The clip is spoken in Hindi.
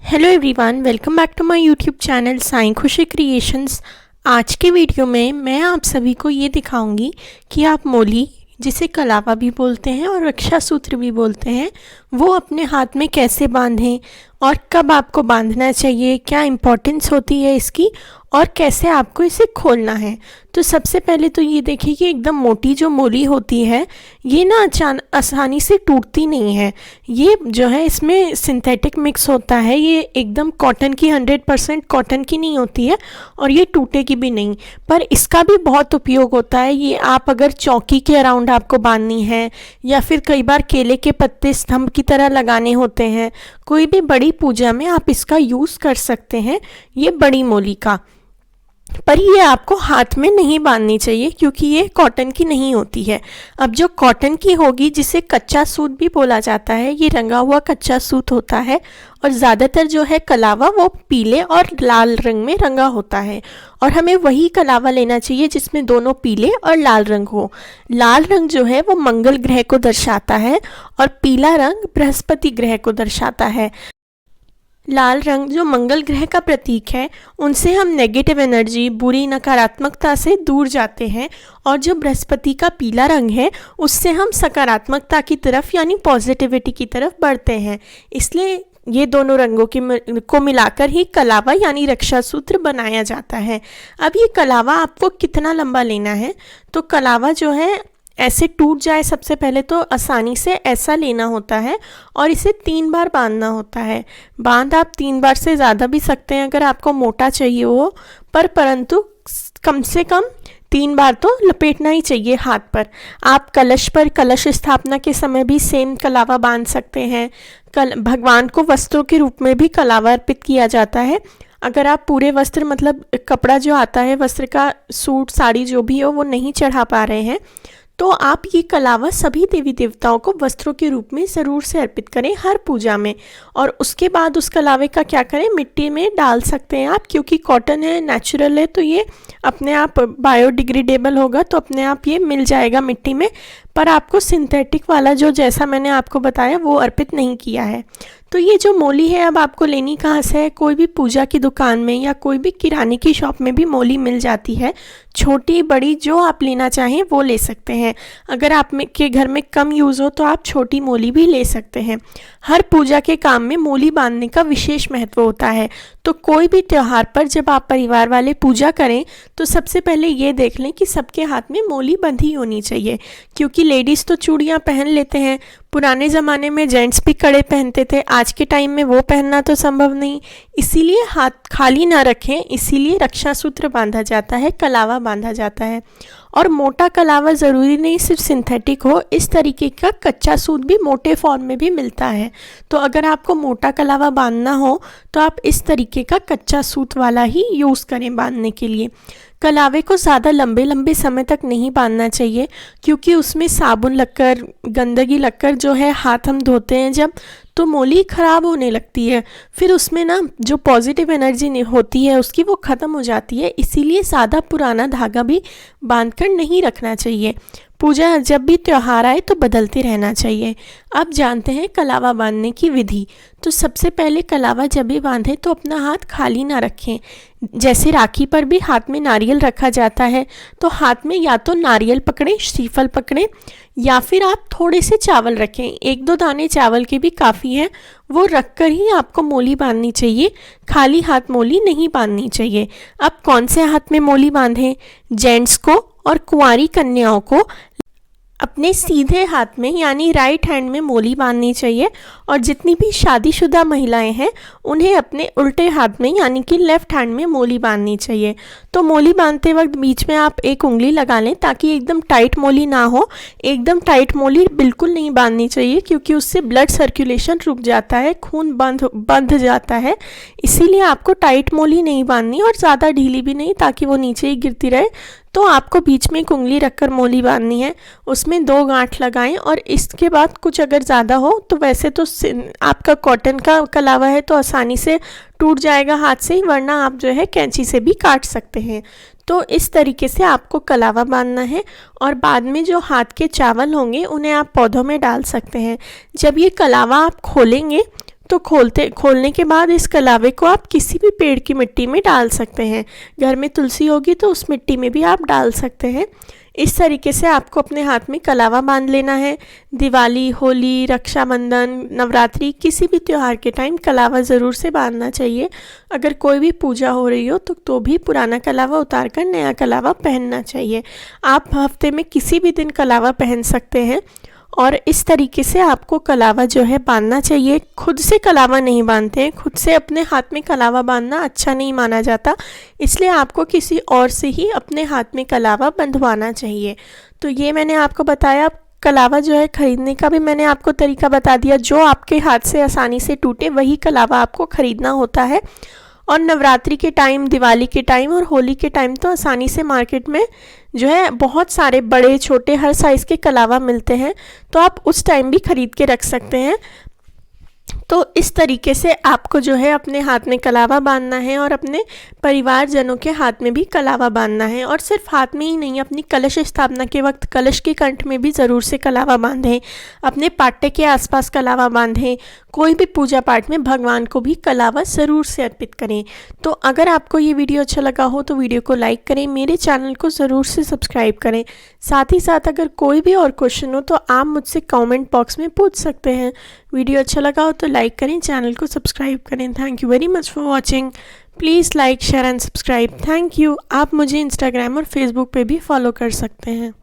Hello everyone, welcome back to my YouTube channel Sai Khushi creations. आज के वीडियो में मैं आप सभी को ये दिखाऊंगी कि आप मोली, जिसे कलावा भी बोलते हैं और रक्षा सूत्र भी बोलते हैं, वो अपने हाथ में कैसे बांधें और कब आपको बांधना चाहिए, क्या इम्पोर्टेंस होती है इसकी और कैसे आपको इसे खोलना है। तो सबसे पहले तो ये देखिए कि एकदम मोटी जो मोली होती है ये ना आसानी से टूटती नहीं है। ये जो है इसमें सिंथेटिक मिक्स होता है, ये एकदम कॉटन की 100% कॉटन की नहीं होती है और ये टूटेगी भी नहीं। पर इसका भी बहुत उपयोग होता है। ये आप अगर चौकी के अराउंड आपको बांधनी है या फिर कई बार केले के पत्ते स्तंभ की तरह लगाने होते हैं, कोई भी बड़ी पूजा में आप इसका यूज़ कर सकते हैं, ये बड़ी मोली का। पर ये आपको हाथ में नहीं बांधनी चाहिए क्योंकि ये कॉटन की नहीं होती है। अब जो कॉटन की होगी, जिसे कच्चा सूत भी बोला जाता है, ये रंगा हुआ कच्चा सूत होता है और ज़्यादातर जो है कलावा वो पीले और लाल रंग में रंगा होता है और हमें वही कलावा लेना चाहिए जिसमें दोनों पीले और लाल रंग हो। लाल रंग जो है वो मंगल ग्रह को दर्शाता है और पीला रंग बृहस्पति ग्रह को दर्शाता है। लाल रंग जो मंगल ग्रह का प्रतीक है, उनसे हम नेगेटिव एनर्जी, बुरी नकारात्मकता से दूर जाते हैं और जो बृहस्पति का पीला रंग है उससे हम सकारात्मकता की तरफ यानी पॉजिटिविटी की तरफ बढ़ते हैं। इसलिए ये दोनों रंगों को मिलाकर ही कलावा यानी रक्षा सूत्र बनाया जाता है। अब ये कलावा आपको कितना लंबा लेना है, तो कलावा जो है ऐसे टूट जाए सबसे पहले तो आसानी से ऐसा लेना होता है और इसे 3 बार बांधना होता है। बांध आप 3 बार से ज़्यादा भी सकते हैं अगर आपको मोटा चाहिए हो, परंतु कम से कम 3 बार तो लपेटना ही चाहिए हाथ पर। आप कलश पर कलश स्थापना के समय भी सेम कलावा बांध सकते हैं। भगवान को वस्त्रों के रूप में भी कलावा अर्पित किया जाता है। अगर आप पूरे वस्त्र मतलब कपड़ा जो आता है वस्त्र का, सूट साड़ी जो भी हो, वो नहीं चढ़ा पा रहे हैं तो आप ये कलावा सभी देवी देवताओं को वस्त्रों के रूप में ज़रूर से अर्पित करें हर पूजा में। और उसके बाद उस कलावे का क्या करें, मिट्टी में डाल सकते हैं आप, क्योंकि कॉटन है, नेचुरल है, तो ये अपने आप बायोडिग्रेडेबल होगा, तो अपने आप ये मिल जाएगा मिट्टी में। पर आपको सिंथेटिक वाला जो जैसा मैंने आपको बताया वो अर्पित नहीं किया है। तो ये जो मोली है अब आपको लेनी कहाँ से है, कोई भी पूजा की दुकान में या कोई भी किराने की शॉप में भी मोली मिल जाती है। छोटी बड़ी जो आप लेना चाहें वो ले सकते हैं। अगर आप के घर में कम यूज़ हो तो आप छोटी मोली भी ले सकते हैं। हर पूजा के काम में मोली बांधने का विशेष महत्व होता है। तो कोई भी त्यौहार पर जब आप परिवार वाले पूजा करें तो सबसे पहले ये देख लें कि सबके हाथ में मोली बंधी होनी चाहिए, क्योंकि लेडीज़ तो चूड़ियाँ पहन लेते हैं, पुराने ज़माने में जेंट्स भी कड़े पहनते थे, आज के टाइम में वो पहनना तो संभव नहीं। इसीलिए हाथ खाली ना रखें, इसीलिए रक्षा सूत्र बांधा जाता है, कलावा बांधा जाता है। और मोटा कलावा ज़रूरी नहीं सिर्फ सिंथेटिक हो, इस तरीके का कच्चा सूत भी मोटे फॉर्म में भी मिलता है। तो अगर आपको मोटा कलावा बांधना हो तो आप इस तरीके का कच्चा सूत वाला ही यूज़ करें बांधने के लिए। कलावे को ज़्यादा लंबे लंबे समय तक नहीं बांधना चाहिए, क्योंकि उसमें साबुन लगकर, गंदगी लगकर जो है हाथ हम धोते हैं जब, तो मोली ख़राब होने लगती है। फिर उसमें ना जो पॉजिटिव एनर्जी होती है उसकी वो ख़त्म हो जाती है। इसीलिए ज़्यादा पुराना धागा भी बांधकर नहीं रखना चाहिए। पूजा जब भी त्यौहार आए तो बदलते रहना चाहिए। अब जानते हैं कलावा बांधने की विधि। तो सबसे पहले कलावा जब भी बांधे तो अपना हाथ खाली ना रखें। जैसे राखी पर भी हाथ में नारियल रखा जाता है, तो हाथ में या तो नारियल पकड़ें, श्रीफल पकड़ें, या फिर आप थोड़े से चावल रखें। 1-2 दाने चावल के भी काफ़ी हैं, वो रख कर ही आपको मोली बांधनी चाहिए। खाली हाथ मोली नहीं बांधनी चाहिए। अब कौन से हाथ में मोली बांधें? जेंट्स को और कुंवारी कन्याओं को अपने सीधे हाथ में यानी राइट हैंड में मोली बांधनी चाहिए, और जितनी भी शादीशुदा महिलाएं हैं उन्हें अपने उल्टे हाथ में यानी कि लेफ्ट हैंड में मोली बांधनी चाहिए। तो मोली बांधते वक्त बीच में आप एक उंगली लगा लें ताकि एकदम टाइट मोली ना हो। एकदम टाइट मोली बिल्कुल नहीं बांधनी चाहिए, क्योंकि उससे ब्लड सर्कुलेशन रुक जाता है, खून बंध जाता है। इसीलिए आपको टाइट मोली नहीं बांधनी और ज़्यादा ढीली भी नहीं, ताकि वो नीचे ही गिरती रहे। तो आपको बीच में एक उंगली रखकर मोली बांधनी है, उसमें 2 गांठ लगाएं। और इसके बाद कुछ अगर ज़्यादा हो तो वैसे तो आपका कॉटन का कलावा है तो आसानी से टूट जाएगा हाथ से ही, वरना आप जो है कैंची से भी काट सकते हैं। तो इस तरीके से आपको कलावा बांधना है। और बाद में जो हाथ के चावल होंगे उन्हें आप पौधों में डाल सकते हैं। जब ये कलावा आप खोलेंगे तो खोलने के बाद इस कलावे को आप किसी भी पेड़ की मिट्टी में डाल सकते हैं। घर में तुलसी होगी तो उस मिट्टी में भी आप डाल सकते हैं। इस तरीके से आपको अपने हाथ में कलावा बांध लेना है। दिवाली, होली, रक्षाबंधन, नवरात्रि, किसी भी त्यौहार के टाइम कलावा ज़रूर से बांधना चाहिए। अगर कोई भी पूजा हो रही हो तो भी पुराना कलावा उतार कर नया कलावा पहनना चाहिए। आप हफ्ते में किसी भी दिन कलावा पहन सकते हैं और इस तरीके से आपको कलावा जो है बांधना चाहिए। खुद से कलावा नहीं बांधते हैं, खुद से अपने हाथ में कलावा बांधना अच्छा नहीं माना जाता, इसलिए आपको किसी और से ही अपने हाथ में कलावा बंधवाना चाहिए। तो ये मैंने आपको बताया। कलावा जो है ख़रीदने का भी मैंने आपको तरीका बता दिया। जो आपके हाथ से आसानी से टूटे वही कलावा आपको ख़रीदना होता है। और नवरात्रि के टाइम, दिवाली के टाइम और होली के टाइम तो आसानी से मार्केट में जो है बहुत सारे बड़े छोटे हर साइज़ के कलावा मिलते हैं, तो आप उस टाइम भी ख़रीद के रख सकते हैं। तो इस तरीके से आपको जो है अपने हाथ में कलावा बांधना है और अपने परिवारजनों के हाथ में भी कलावा बांधना है। और सिर्फ हाथ में ही नहीं, अपनी कलश स्थापना के वक्त कलश के कंठ में भी ज़रूर से कलावा बांधें। अपने पाटे के आसपास कलावा बांधें। कोई भी पूजा पाठ में भगवान को भी कलावा ज़रूर से अर्पित करें। तो अगर आपको ये वीडियो अच्छा लगा हो तो वीडियो को लाइक करें, मेरे चैनल को ज़रूर से सब्सक्राइब करें। साथ ही साथ अगर कोई भी और क्वेश्चन हो तो आप मुझसे कमेंट बॉक्स में पूछ सकते हैं। वीडियो अच्छा लगा हो तो लाइक करें, चैनल को सब्सक्राइब करें। Thank you very much for watching. Please like, share and subscribe. Thank you. आप मुझे इंस्टाग्राम और फेसबुक पे भी फॉलो कर सकते हैं।